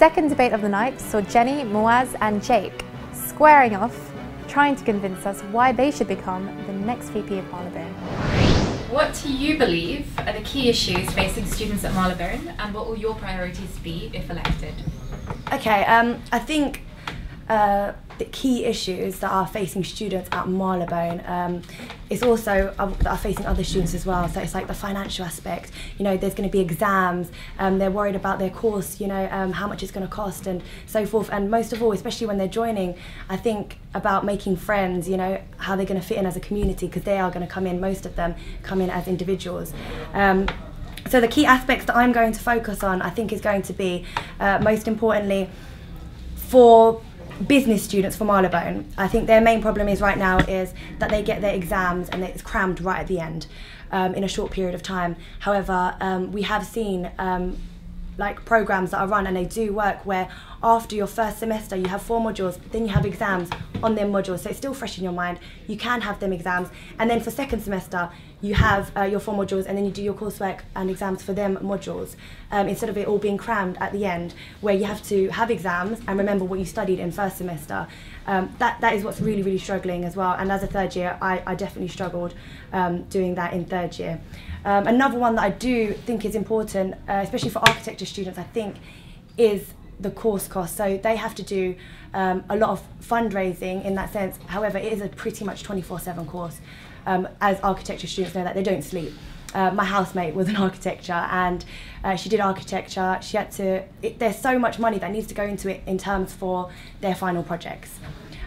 second debate of the night saw Jenny, Muaz and Jake squaring off, trying to convince us why they should become the next VP of Marylebone. What do you believe are the key issues facing students at Marylebone, and what will your priorities be if elected? Okay, I think the key issues that are facing students at Marylebone is also that are facing other students as well. So it's like the financial aspect. You know, there's going to be exams. They're worried about their course. You know, how much it's going to cost and so forth. And most of all, especially when they're joining, I think about making friends. You know, how they're going to fit in as a community, because they are going to come in. Most of them come in as individuals. So the key aspects that I'm going to focus on, I think, is going to be most importantly for business students for Marylebone. I think their main problem is right now is that they get their exams and it's crammed right at the end in a short period of time. However, we have seen like programs that are run, and they do work, where after your first semester you have 4 modules, then you have exams on them modules, so it's still fresh in your mind. You can have them exams, and then for second semester you have your 4 modules, and then you do your coursework and exams for them modules, instead of it all being crammed at the end, where you have to have exams and remember what you studied in first semester. That is what's really struggling as well, and as a third year I definitely struggled doing that in third year. Another one that I do think is important, especially for architecture students, I think, is the course cost. So they have to do a lot of fundraising in that sense. However, it is a pretty much 24/7 course. As architecture students know that they don't sleep. My housemate was an architecture, and she did architecture. She had to, there's so much money that needs to go into it in terms for their final projects.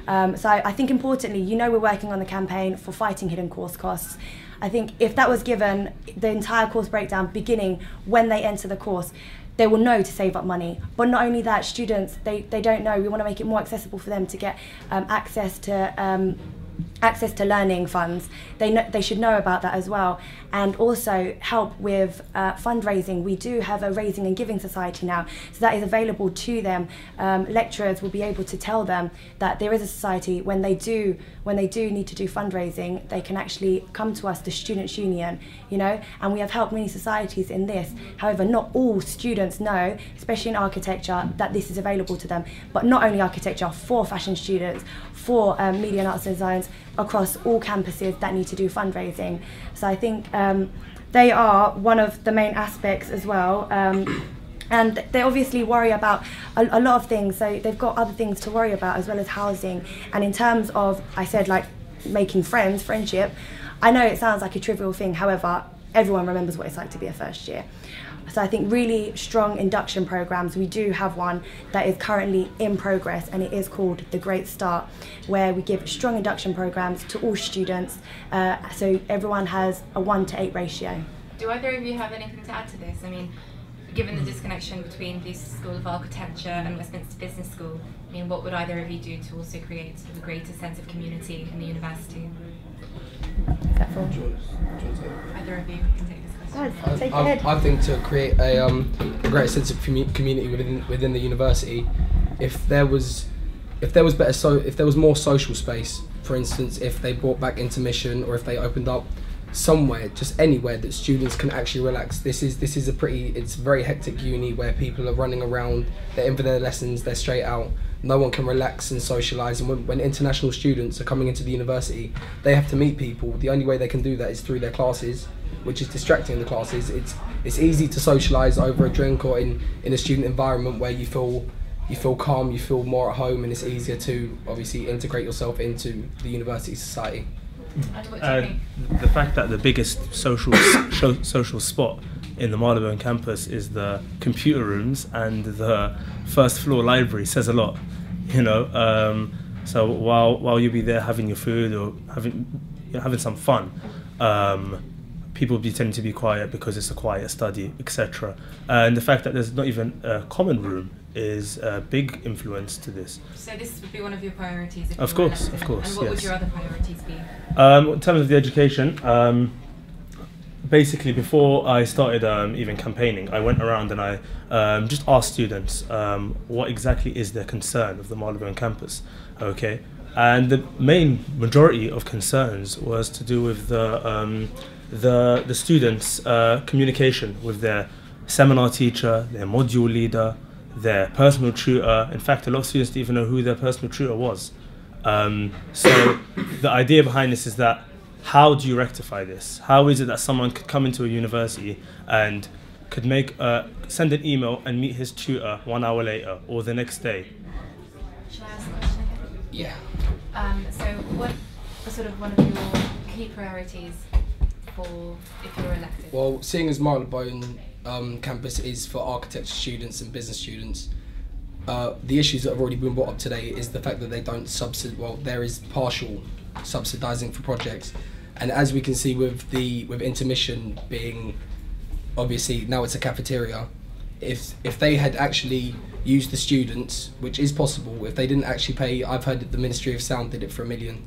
So I think importantly, you know, we're working on the campaign for fighting hidden course costs. I think if that was given the entire course breakdown beginning when they enter the course, they will know to save up money. But not only that, students, they don't know. We want to make it more accessible for them to get access to learning funds. They should know about that as well, and also help with fundraising. We do have a raising and giving society now, so that is available to them. Lecturers will be able to tell them that there is a society. When they do need to do fundraising, they can actually come to us, the Students' Union, you know, and we have helped many societies in this. However, not all students know, especially in architecture, that this is available to them. But not only architecture, for fashion students, for media and arts and designs, across all campuses that need to do fundraising. So I think they are one of the main aspects as well. And they obviously worry about a lot of things, so they've got other things to worry about as well as housing. And in terms of, I said, like making friends, friendship, I know it sounds like a trivial thing, however, everyone remembers what it's like to be a first year. So I think really strong induction programs. We do have one that is currently in progress, and it is called The Great Start, where we give strong induction programs to all students, so everyone has a 1:8 ratio. Do either of you have anything to add to this? I mean, given the disconnection between the School of Architecture and Westminster Business School, I mean, what would either of you do to also create a greater sense of community in the university? Is that for Either of you can take this question. Take it ahead. I think to create a greater sense of community within the university, if there was more social space, for instance, if they brought back intermission, or if they opened up somewhere, just anywhere that students can actually relax. It's a very hectic uni where people are running around, they're in for their lessons, they're straight out. No one can relax and socialise, and when international students are coming into the university, they have to meet people. The only way they can do that is through their classes, which is distracting the classes. It's easy to socialise over a drink or in a student environment where you feel calm, you feel more at home, and it's easier to obviously integrate yourself into the university society. The fact that the biggest social spot in the Marylebone campus is the computer rooms and the first floor library says a lot, you know. So while you'll be there having your food or having some fun, people tend to be quiet because it's a quiet study, etc. And the fact that there's not even a common room is a big influence to this. So this would be one of your priorities? If Of course. And what would your other priorities be? In terms of the education, basically before I started even campaigning, I went around and I just asked students what exactly is their concern of the Marylebone campus, okay? And the main majority of concerns was to do with the students' communication with their seminar teacher, their module leader, their personal tutor. In fact, a lot of students didn't even know who their personal tutor was. So the idea behind this is that, how do you rectify this? How is it that someone could come into a university and could send an email and meet his tutor 1 hour later or the next day? Should I ask the question again? Yeah. So what are sort of one of your key priorities for if you're elected? Well, seeing as Marylebone campus is for architecture students and business students, the issues that have already been brought up today is the fact that they don't there is partial subsidising for projects, and as we can see with intermission being, obviously now it's a cafeteria, if they had actually used the students, which is possible, if they didn't actually pay, I've heard that the Ministry of Sound did it for $1 million,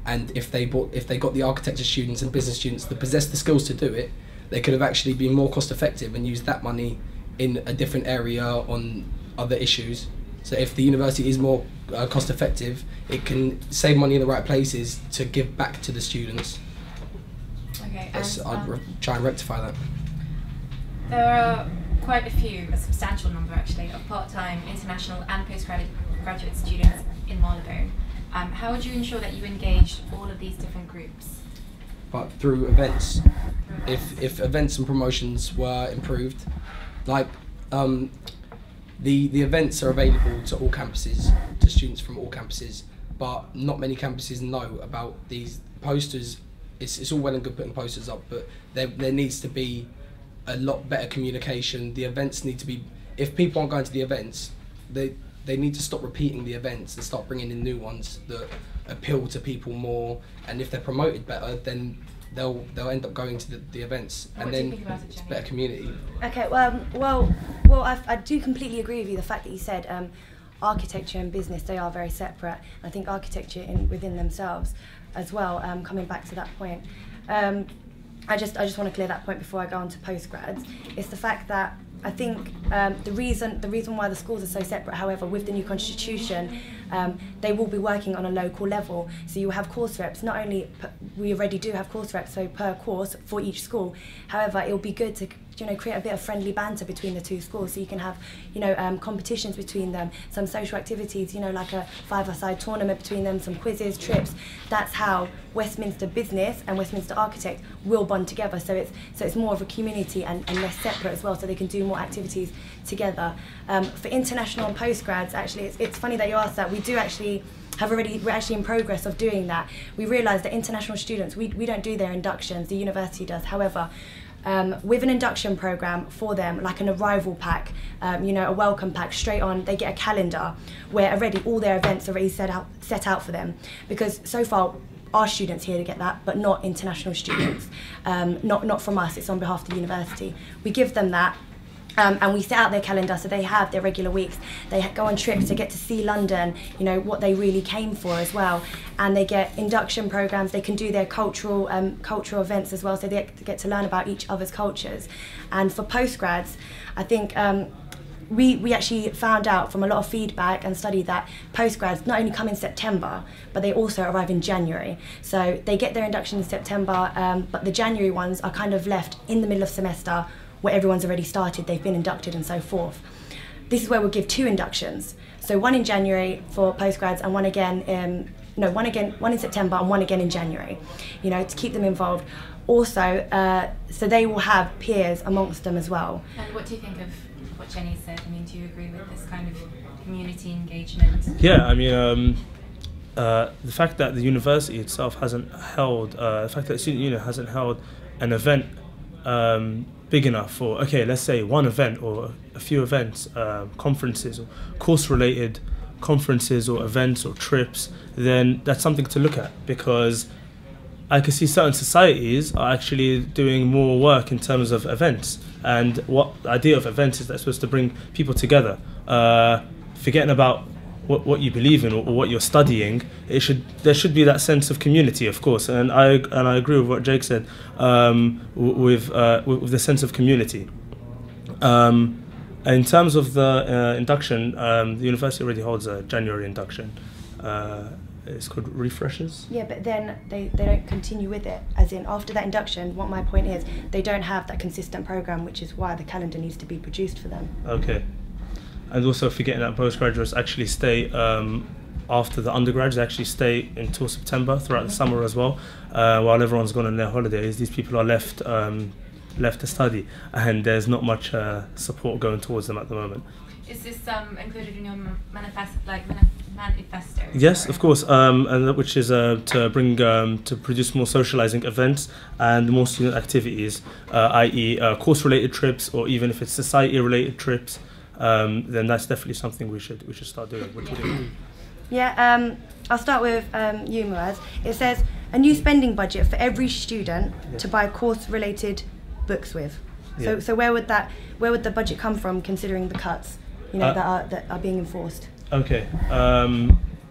and if they got the architecture students and business students that possess the skills to do it, they could have actually been more cost effective and used that money in a different area on other issues. So if the university is more cost effective, it can save money in the right places to give back to the students. Okay, I'd try and rectify that. there are quite a substantial number actually, of part-time, international and postgraduate students in Marylebone. How would you ensure that you engaged all of these different groups? But through events. If events and promotions were improved, like the events are available to all campuses, to students from all campuses, but not many campuses know about these posters. It's all well and good putting posters up, but there needs to be a lot better communication. The events need to be, if people aren't going to the events, they need to stop repeating the events and start bringing in new ones that appeal to people more, and if they're promoted better, then they'll end up going to the events, and then it's better community. Okay, well, I do completely agree with you. The fact that you said architecture and business, they are very separate. I think architecture within themselves as well. Coming back to that point, I just want to clear that point before I go on to postgrads. It's the fact that I think the reason why the schools are so separate, however, with the new constitution, they will be working on a local level. So you have course reps. Not only we already do have course reps, so per course for each school. However, it will be good to create a bit of friendly banter between the two schools, so you can have competitions between them, some social activities, like a five-a-side tournament between them, some quizzes, trips. That's how Westminster Business and Westminster Architect will bond together. So it's more of a community and less separate as well, so they can do more activities together. For international and postgrads, actually, it's funny that you asked that. We're actually in progress of doing that. We realised that international students, we don't do their inductions, the university does. However, with an induction program for them, like an arrival pack, a welcome pack, straight on, they get a calendar where already all their events are already set out for them. Because so far, our students here to get that, but not international students, not from us, it's on behalf of the university. We give them that. And we set out their calendar, so they have their regular weeks. They go on trips to get to see London, what they really came for as well. And they get induction programs. They can do their cultural events as well, so they get to learn about each other's cultures. And for postgrads, I think we actually found out from a lot of feedback and study that postgrads not only come in September, but they also arrive in January. So they get their induction in September, but the January ones are kind of left in the middle of semester, where everyone's already started, they've been inducted and so forth. This is where we'll give 2 inductions. So one in January for postgrads and one in September and one again in January, to keep them involved. Also, so they will have peers amongst them as well. And what do you think of what Jenny said? Do you agree with this kind of community engagement? Yeah, the fact that the university itself hasn't held, the fact that the student union hasn't held an event big enough for, let's say one event or a few events, conferences or course-related conferences or events or trips, then that's something to look at, because I can see certain societies are actually doing more work in terms of events, and what the idea of events is that it's supposed to bring people together, forgetting about what you believe in or what you're studying. There should be that sense of community, of course, and I agree with what Jake said, with the sense of community. In terms of the induction, the university already holds a January induction. It's called refreshers. Yeah, but then they don't continue with it. As in, after that induction, what my point is, they don't have that consistent program, which is why the calendar needs to be produced for them. Okay. and also forgetting that postgraduates actually stay after the undergrads. They actually stay until September throughout the summer as well, while everyone's gone on their holidays. These people are left to study, and there's not much support going towards them at the moment. Is this included in your manifesto? Yes, of course, and which is to bring to produce more socializing events and more student activities, i.e. Course-related trips, or even if it's society-related trips, then that's definitely something we should start doing. What do you think? Yeah, I'll start with you, Muaz. It says a new spending budget for every student to buy course-related books with. So where would the budget come from, considering the cuts, that are being enforced? Okay.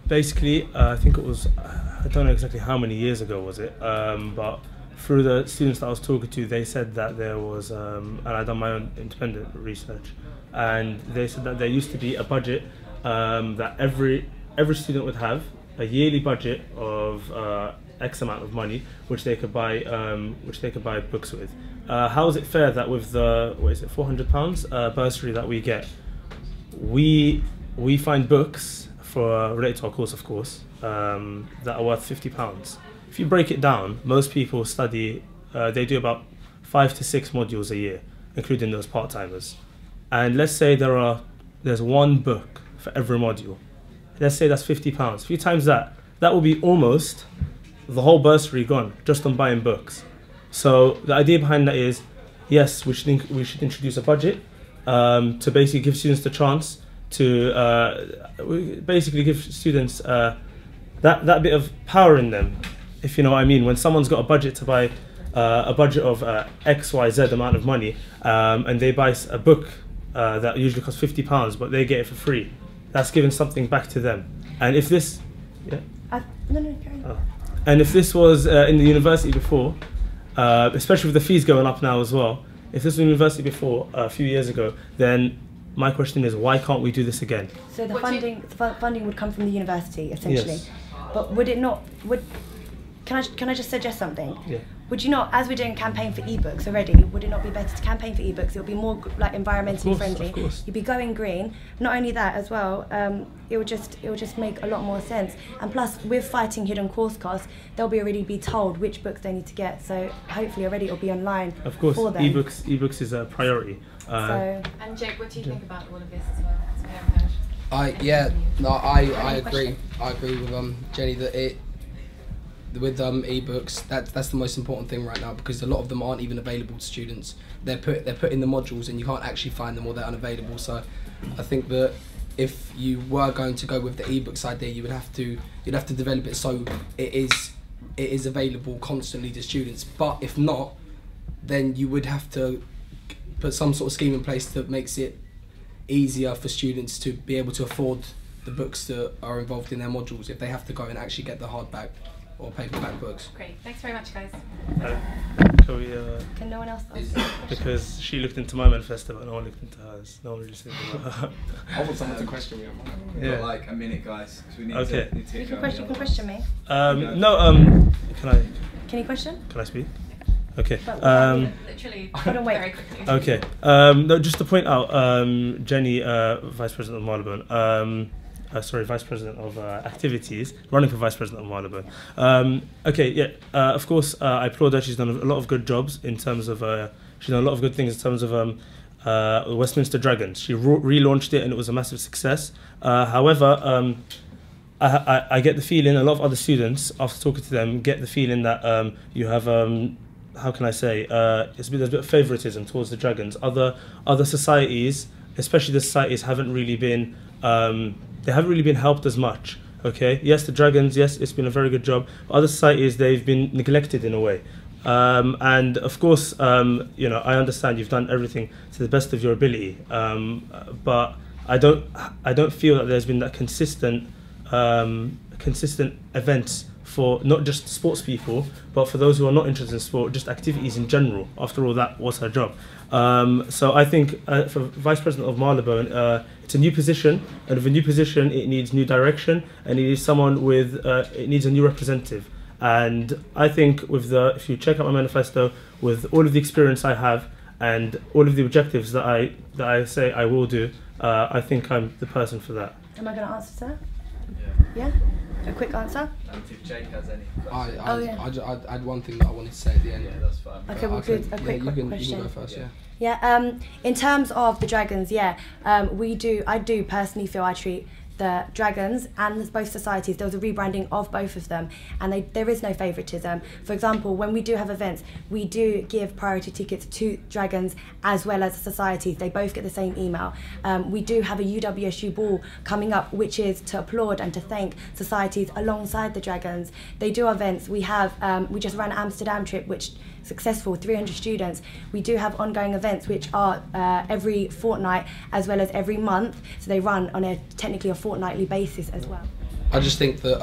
Basically, I think it was, I don't know exactly how many years ago was it, but through the students that I was talking to, they said that there was, and I've done my own independent research, and they said that there used to be a budget that every student would have, a yearly budget of X amount of money, which they could buy books with. How is it fair that with the £400 bursary that we get, we find books related to our course, of course, that are worth £50. If you break it down, most people study, they do about 5 to 6 modules a year, including those part-timers. And let's say there's one book for every module. Let's say that's £50. If you times that will be almost the whole bursary gone just on buying books. So the idea behind that is, yes, we should introduce a budget to basically give students the chance to basically give students that bit of power in them, if you know what I mean. When someone's got a budget to buy a budget of X, Y, Z amount of money, and they buy a book that usually costs £50, but they get it for free, that's giving something back to them. And if this, and if this was in the university before, especially with the fees going up now as well, if this was in university before a few years ago, then my question is, why can't we do this again? So the funding would come from the university, essentially. Yes. But would it not? Can I just suggest something? Yeah. Would you not, as we're doing a campaign for ebooks already, would it not be better to campaign for ebooks? It would be more like environmentally friendly. Of course. You'd be going green. Not only that as well, it would just make a lot more sense. And plus, with fighting hidden course costs, they'll already be told which books they need to get. So hopefully already it'll be online. Of course, for them. ebooks is a priority. And Jake, what do you think about all of this as well? As we haven't heard. I agree. I agree with Jenny that with ebooks, that's the most important thing right now, because a lot of them aren't even available to students. They're put in the modules and you can't actually find them, or they're unavailable. So I think that if you were going to go with the ebooks idea, you'd have to develop it so it is available constantly to students. But if not, then you would have to put some sort of scheme in place that makes it easier for students to be able to afford the books that are involved in their modules if they have to go and actually get the hardback or paperback books. Great, thanks very much, guys. Can we, Can no one else ask? because she looked into my manifesto but no one looked into hers. No one really said about her. I want someone to question me on mine. We've got like a minute, guys, because we need Okay. to You can question me. Can you question? Can I speak? Okay. Literally, Hold on, wait. very quickly. Okay. No, just to point out, Jenny, Vice President of Marylebone, Vice President of Activities, running for Vice President of Marylebone. Of course, I applaud her. She's done a lot of good jobs in terms of, she's done a lot of good things in terms of Westminster Dragons. She relaunched it and it was a massive success. However, I get the feeling, a lot of other students, after talking to them, get the feeling that you have, how can I say, there's a bit of favouritism towards the Dragons. Other societies, especially the societies, haven't really been helped as much. Okay, yes, the Dragons, yes, it's been a very good job. Other societies, they've been neglected in a way. And of course, I understand you've done everything to the best of your ability, but I don't feel that there's been that consistent events for not just sports people, but for those who are not interested in sport, just activities in general. After all, that was her job. So I think for Vice President of Marylebone, it's a new position, and with a new position, it needs new direction, and it needs someone with, it needs a new representative. And I think if you check out my manifesto, with all of the experience I have, and all of the objectives that I say I will do, I think I'm the person for that. Am I going to answer, sir? Yeah? A quick answer? If Jake has any I had one thing that I wanted to say at the end. yeah, that's fine. Okay, well, good. A quick question. You can go first, yeah. Yeah, in terms of the Dragons, yeah, I do personally feel I treat the Dragons and both societies, there was a rebranding of both of them, and there is no favouritism. For example, when we do have events, we do give priority tickets to Dragons as well as societies. They both get the same email. We do have a UWSU ball coming up, which is to applaud and to thank societies alongside the Dragons. They do events. We just ran an Amsterdam trip, which successful, 300 students. We do have ongoing events which are every fortnight as well as every month, so they run on technically a fortnightly basis as well. I just think that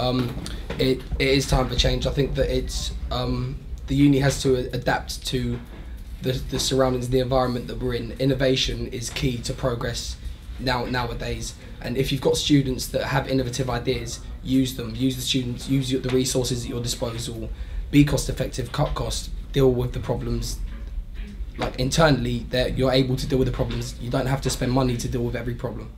it is time for change. I think that it's the uni has to adapt to the surroundings, the environment that we're in. Innovation is key to progress nowadays, and if you've got students that have innovative ideas, use them. Use the students, use the resources at your disposal, be cost effective, cut costs, deal with the problems like internally, that you're able to deal with the problems. You don't have to spend money to deal with every problem.